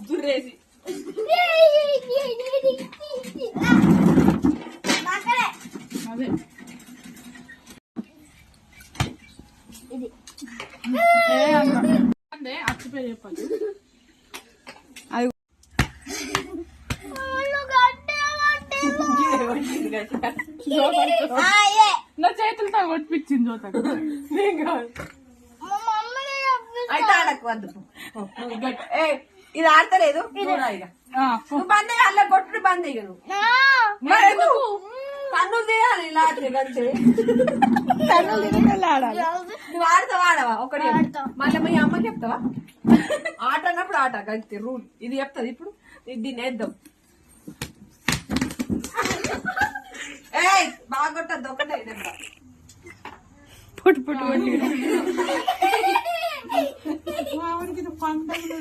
దుర్రేసి అదే ఇది అచ్చిపోయి చెప్పండి నా చేతులతో కొట్టిపించింది జోతకు అయితే ఆడకవద్దు ఇది ఆడతలేదు బంద్ అలా కొట్టుడు బంద్ అయ్యను కన్నులు తీయాలి ఇలా గంటే నువ్వు ఆడతావా ఆడవా ఒకటి మళ్ళీ మీ అమ్మకి చెప్తావా ఆట అన్నప్పుడు ఆట గంతే రూల్ ఇది చెప్తాది ఇప్పుడు దీన్ని వేద్దాం బాగా కొట్టద్దు ఒకటే పుట్టు పుట్టు